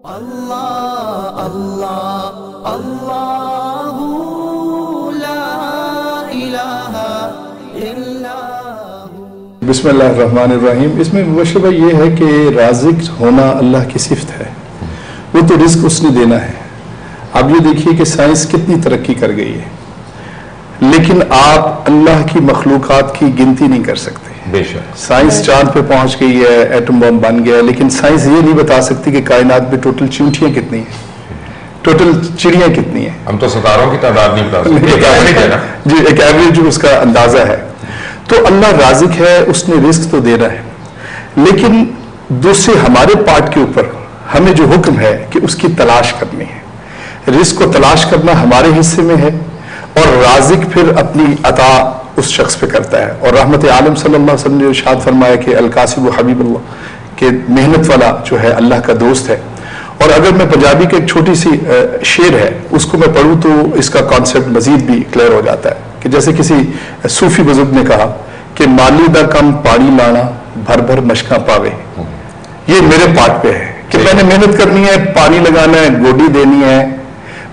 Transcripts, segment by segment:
اللہ اللہ اللہ لا الہ الا ہو۔ بسم اللہ الرحمن الرحیم۔ اس میں مبشرہ یہ ہے کہ رازق ہونا اللہ کی صفت ہے، وہ تو رزق اس نے دینا ہے۔ اب یہ دیکھیے کہ سائنس کتنی ترقی کر گئی ہے، لیکن آپ اللہ کی مخلوقات کی گنتی نہیں کر سکتے۔ بے شک سائنس چاند پہ پہنچ گئی ہے، ایٹم بم بن گیا ہے، لیکن سائنس یہ نہیں بتا سکتی کہ کائنات میں ٹوٹل چیونٹیاں کتنی ہیں، ٹوٹل چڑیاں کتنی ہیں۔ ہم تو ستاروں کی تعداد نہیں بتا سکتے، ایک ایوریج ہے نا۔ جی، ایک ایوریج جو اس کا اندازہ ہے۔ تو اللہ رازق ہے، اس نے رزق تو دینا ہے، لیکن دوسرے ہمارے پارٹ کے اوپر ہمیں جو حکم ہے کہ اس کی تلاش کرنی ہے۔ رزق کو تلاش کرنا ہمارے حصے میں ہے، اور رازق پھر اپنی عطا اس شخص پہ کرتا ہے۔ اور رحمت عالم صلی اللہ علیہ وسلم نے ارشاد فرمایا کہ الکاسب حبیب اللہ، کہ محنت والا جو ہے اللہ کا دوست ہے۔ اور اگر میں پنجابی کے ایک چھوٹی سی شعر ہے اس کو میں پڑھوں تو اس کا کانسیپٹ مزید بھی کلیئر ہو جاتا ہے، کہ جیسے کسی صوفی بزرگ نے کہا کہ مالی دا کم پانی لانا بھر بھر مشکاں پاوے۔ یہ میرے پارٹ پہ ہے کہ میں نے محنت کرنی ہے، پانی لگانا ہے، گوڈی دینی ہے۔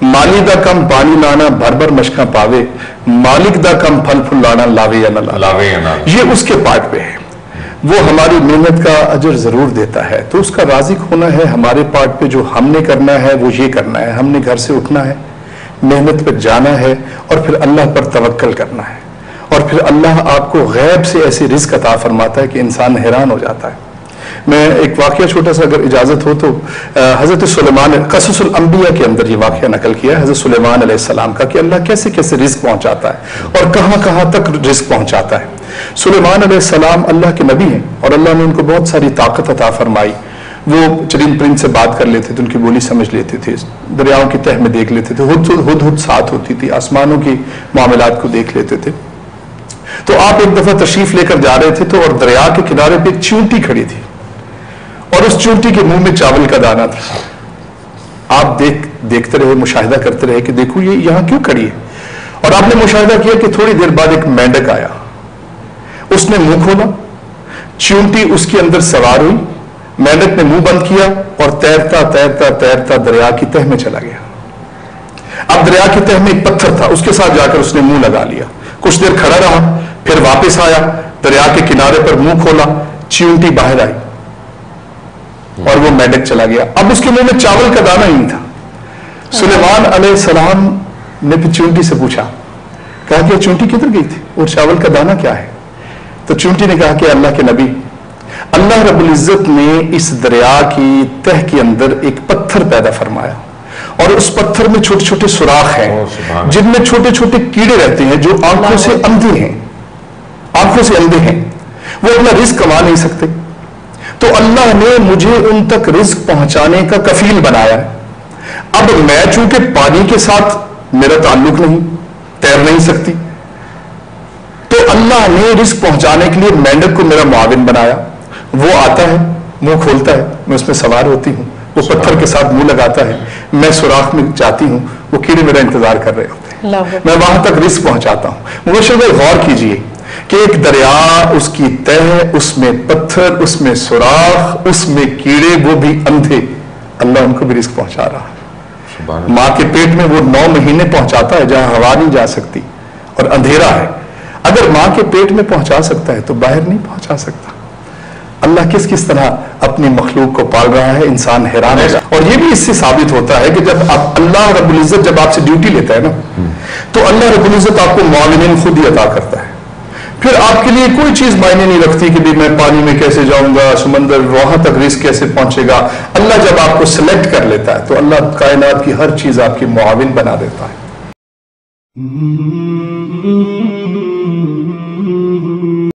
مالی دا کم پانی لانا بھر بھر مشکاں پاوے، مالک دا کم پھل پھل لانا لاوے یا نہ لاوے۔ یہ اس کے پارٹ پہ ہے، وہ ہماری محنت کا اجر ضرور دیتا ہے۔ تو اس کا رازق ہونا ہے ہمارے پارٹ پہ، جو ہم نے کرنا ہے وہ یہ کرنا ہے، ہم نے گھر سے اٹھنا ہے، محنت پہ جانا ہے، اور پھر اللہ پر توکل کرنا ہے۔ اور پھر اللہ آپ کو غیب سے ایسے رزق عطا فرماتا ہے کہ انسان حیران ہو جاتا ہے۔ میں ایک واقعہ چھوٹا سا اگر اجازت ہو تو حضرت سلیمان، قصص الانبیاء کے اندر یہ واقعہ نقل کیا ہے حضرت سلیمان علیہ السلام کا، کہ اللہ کیسے کیسے رزق پہنچاتا ہے اور کہاں کہاں تک رزق پہنچاتا ہے۔ سلیمان علیہ السلام اللہ کے نبی ہیں، اور اللہ نے ان کو بہت ساری طاقت عطا فرمائی۔ وہ چرند پرند سے بات کر لیتے تھے، ان کی بولی سمجھ لیتے تھے، دریاؤں کی تہ میں دیکھ لیتے تھے، ہد ساتھ ہوتی تھی، آسمانوں کی معاملات کو دیکھ لیتے تھے۔ تو آپ ایک دفعہ تشریف لے کر جا رہے تھے، تو اور دریا کے کنارے پہ ایک چیونٹی کھڑی تھی، اور اس چیونٹی کے منہ میں چاول کا دانہ تھا۔ آپ دیکھتے رہے، مشاہدہ کرتے رہے کہ دیکھو یہ یہاں کیوں کھڑی ہے۔ اور آپ نے مشاہدہ کیا کہ تھوڑی دیر بعد ایک مینڈک آیا، اس نے منہ کھولا، چیونٹی اس کے اندر سوار ہوئی، مینڈک نے منہ بند کیا اور تیرتا تیرتا تیرتا دریا کی تہ میں چلا گیا۔ اب دریا کی تہ میں ایک پتھر تھا، اس کے ساتھ جا کر اس نے منہ لگا لیا، کچھ دیر کھڑا رہا، پھر واپس آیا، دریا کے کنارے پر منہ کھولا، چیونٹی باہر آئی اور وہ مینڈک چلا گیا۔ اب اس کے منہ میں چاول کا دانہ ہی نہیں تھا۔ سلیمان علیہ السلام نے پھر چیونٹی سے پوچھا، کہا کہ چیونٹی کدھر گئی تھی اور چاول کا دانہ کیا ہے؟ تو چیونٹی نے کہا کہ اللہ کے نبی، اللہ رب العزت نے اس دریا کی تہ کے اندر ایک پتھر پیدا فرمایا، اور اس پتھر میں چھوٹے چھوٹے سوراخ ہیں جن میں چھوٹے چھوٹے کیڑے رہتے ہیں جو آنکھوں سے اندھے ہیں، آنکھوں سے اندھے ہیں، وہ اپنا رزق کما نہیں سکتے۔ تو اللہ نے مجھے ان تک رزق پہنچانے کا کفیل بنایا ہے۔ اب میں چونکہ پانی کے ساتھ میرا تعلق نہیں، تیر نہیں سکتی، تو اللہ نے رزق پہنچانے کے لیے مینڈک کو میرا معاون بنایا۔ وہ آتا ہے، منہ کھولتا ہے، میں اس میں سوار ہوتی ہوں، وہ پتھر کے ساتھ منہ لگاتا ہے، میں سوراخ میں جاتی ہوں، وہ کیڑے میرا انتظار کر رہے ہوتے ہیں، میں وہاں تک رزق پہنچاتا ہوں۔ مبشر غور کیجئے کہ ایک دریا، اس کی تہ، اس میں پتھر، اس میں سوراخ، اس میں کیڑے، وہ بھی اندھے، اللہ ان کو بھی رزق پہنچا رہا ہے۔ ماں کے پیٹ میں وہ 9 مہینے پہنچاتا ہے جہاں ہوا نہیں جا سکتی اور اندھیرا ہے۔ اگر ماں کے پیٹ میں پہنچا سکتا ہے تو باہر نہیں پہنچا سکتا۔ اللہ کس کس طرح اپنی مخلوق کو پال رہا ہے، انسان حیران ہے۔ اور یہ بھی اس سے ثابت ہوتا ہے کہ جب اللہ رب العزت جب آپ سے ڈیوٹی لیتا ہے نا، تو اللہ رب العزت آپ کو معاونین خود ہی عطا کرتا ہے۔ پھر آپ کے لیے کوئی چیز معنی نہیں رکھتی کہ بھی میں پانی میں کیسے جاؤں گا، سمندر وہاں تک رزق کیسے پہنچے گا۔ اللہ جب آپ کو سلیکٹ کر لیتا ہے تو اللہ کائنات کی ہر چیز آپ کی معاون بنا دیتا ہے۔